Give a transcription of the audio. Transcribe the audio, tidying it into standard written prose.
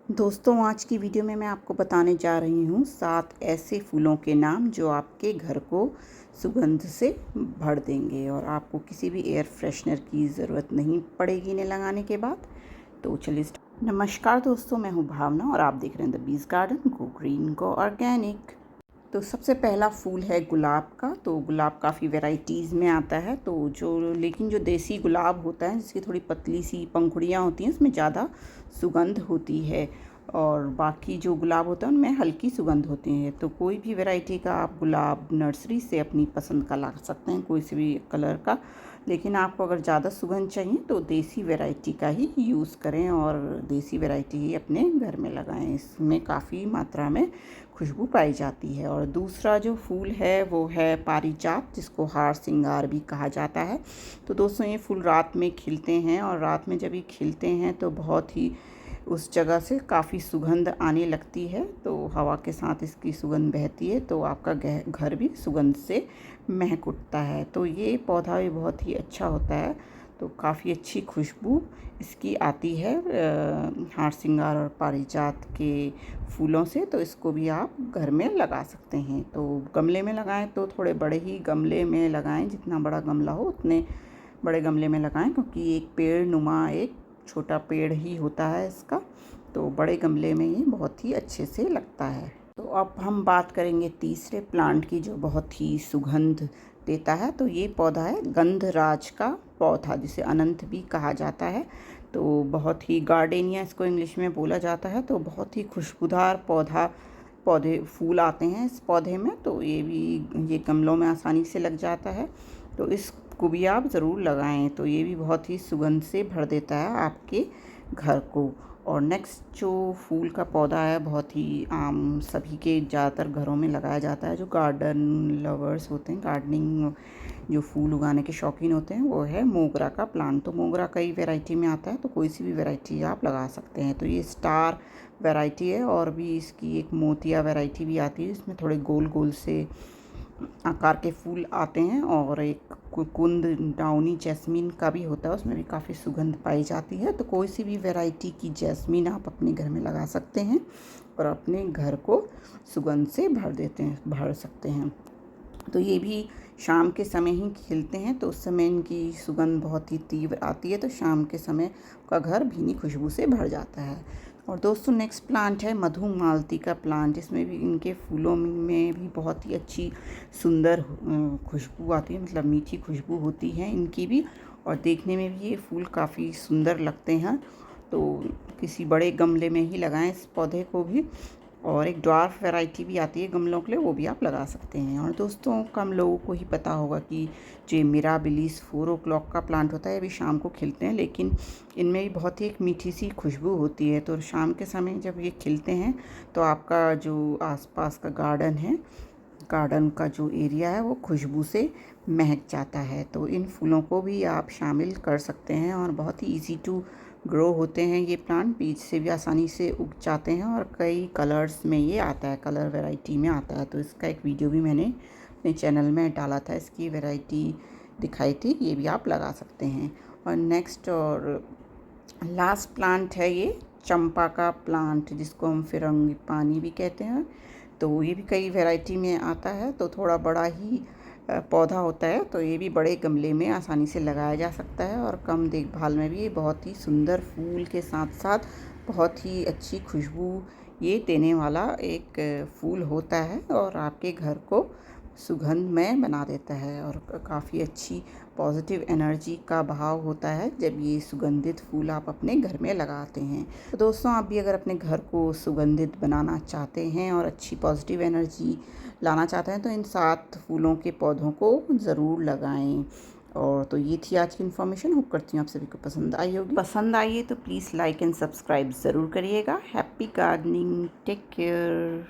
दोस्तों, आज की वीडियो में मैं आपको बताने जा रही हूँ 7 ऐसे फूलों के नाम जो आपके घर को सुगंध से भर देंगे और आपको किसी भी एयर फ्रेशनर की ज़रूरत नहीं पड़ेगी इन्हें लगाने के बाद। तो चलिए नमस्कार दोस्तों, मैं हूँ भावना और आप देख रहे हैं the bees garden, go green go organic. तो सबसे पहला फूल है गुलाब का। तो गुलाब काफ़ी वैरायटीज़ में आता है, तो लेकिन जो देसी गुलाब होता है जिसकी थोड़ी पतली सी पंखुड़ियाँ होती हैं उसमें ज़्यादा सुगंध होती है और बाकी जो गुलाब होता है उनमें हल्की सुगंध होती है। तो कोई भी वैरायटी का आप गुलाब नर्सरी से अपनी पसंद का ला सकते हैं, कोई से भी कलर का। लेकिन आपको अगर ज़्यादा सुगंध चाहिए तो देसी वैरायटी का ही यूज़ करें और देसी वैरायटी ही अपने घर में लगाएं। इसमें काफ़ी मात्रा में खुशबू पाई जाती है। और दूसरा जो फूल है वो है पारिजात, जिसको हार सिंगार भी कहा जाता है। तो दोस्तों, ये फूल रात में खिलते हैं और रात में जब ये खिलते हैं तो बहुत ही उस जगह से काफ़ी सुगंध आने लगती है। तो हवा के साथ इसकी सुगंध बहती है तो आपका घर भी सुगंध से महक उठता है। तो ये पौधा भी बहुत ही अच्छा होता है, तो काफ़ी अच्छी खुशबू इसकी आती है हार सिंगार और पारिजात के फूलों से। तो इसको भी आप घर में लगा सकते हैं। तो गमले में लगाएं तो थोड़े बड़े ही गमले में लगाएं, जितना बड़ा गमला हो उतने बड़े गमले में लगाएं, क्योंकि एक पेड़ नुमा एक छोटा पेड़ ही होता है इसका। तो बड़े गमले में ये बहुत ही अच्छे से लगता है। तो अब हम बात करेंगे तीसरे प्लांट की जो बहुत ही सुगंध देता है। तो ये पौधा है गंधराज का पौधा, जिसे अनंत भी कहा जाता है। तो बहुत ही गार्डेनिया इसको इंग्लिश में बोला जाता है। तो बहुत ही खुशबूदार पौधे फूल आते हैं इस पौधे में। तो ये गमलों में आसानी से लग जाता है। तो इसको भी आप ज़रूर लगाएं। तो ये भी बहुत ही सुगंध से भर देता है आपके घर को। और नेक्स्ट जो फूल का पौधा है, बहुत ही आम सभी के ज़्यादातर घरों में लगाया जाता है, जो गार्डन लवर्स होते हैं, गार्डनिंग जो फूल उगाने के शौकीन होते हैं, वो है मोगरा का प्लांट। तो मोगरा कई वैरायटी में आता है, तो कोई सी भी वैरायटी आप लगा सकते हैं। तो ये स्टार वैरायटी है और भी इसकी एक मोतिया वैरायटी भी आती है, इसमें थोड़े गोल गोल से आकार के फूल आते हैं। और एक कुंद डाउनी जैस्मीन का भी होता है, उसमें भी काफ़ी सुगंध पाई जाती है। तो कोई सी भी वैरायटी की जैस्मीन आप अपने घर में लगा सकते हैं और अपने घर को सुगंध से भर सकते हैं। तो ये भी शाम के समय ही खिलते हैं, तो उस समय इनकी सुगंध बहुत ही तीव्र आती है। तो शाम के समय का घर भीनी खुशबू से भर जाता है। और दोस्तों, नेक्स्ट प्लांट है मधुमालती का प्लांट, जिसमें भी इनके फूलों में भी बहुत ही अच्छी सुंदर खुशबू आती है, मतलब मीठी खुशबू होती है इनकी भी। और देखने में भी ये फूल काफ़ी सुंदर लगते हैं। तो किसी बड़े गमले में ही लगाएं इस पौधे को भी। और एक ड्वार्फ वैरायटी भी आती है गमलों के लिए, वो भी आप लगा सकते हैं। और दोस्तों, कम लोगों को ही पता होगा कि जो मिराबिलिस 4 o'clock का प्लांट होता है, ये भी शाम को खिलते हैं, लेकिन इनमें भी बहुत ही एक मीठी सी खुशबू होती है। तो शाम के समय जब ये खिलते हैं तो आपका जो आसपास का गार्डन है, गार्डन का जो एरिया है, वो खुशबू से महक जाता है। तो इन फूलों को भी आप शामिल कर सकते हैं और बहुत ही ईजी टू ग्रो होते हैं ये प्लांट, बीज से भी आसानी से उग जाते हैं। और कई कलर्स में ये आता है, कलर वैरायटी में आता है। तो इसका एक वीडियो भी मैंने अपने चैनल में डाला था, इसकी वैरायटी दिखाई थी, ये भी आप लगा सकते हैं। और नेक्स्ट और लास्ट प्लांट है ये चंपा का प्लांट, जिसको हम फिरंगी पानी भी कहते हैं। तो ये भी कई वैरायटी में आता है, तो थोड़ा बड़ा ही पौधा होता है। तो ये भी बड़े गमले में आसानी से लगाया जा सकता है और कम देखभाल में भी ये बहुत ही सुंदर फूल के साथ साथ बहुत ही अच्छी खुशबू ये देने वाला एक फूल होता है और आपके घर को सुगंधमय बना देता है। और काफ़ी अच्छी पॉजिटिव एनर्जी का भाव होता है जब ये सुगंधित फूल आप अपने घर में लगाते हैं। तो दोस्तों, आप भी अगर अपने घर को सुगंधित बनाना चाहते हैं और अच्छी पॉजिटिव एनर्जी लाना चाहते हैं तो इन 7 फूलों के पौधों को ज़रूर लगाएं। और तो ये थी आज की इन्फॉर्मेशन। होप करती हूँ आप सभी को पसंद आई होगी। पसंद आई है तो प्लीज़ लाइक एंड सब्सक्राइब ज़रूर करिएगा। Happy gardening, take care.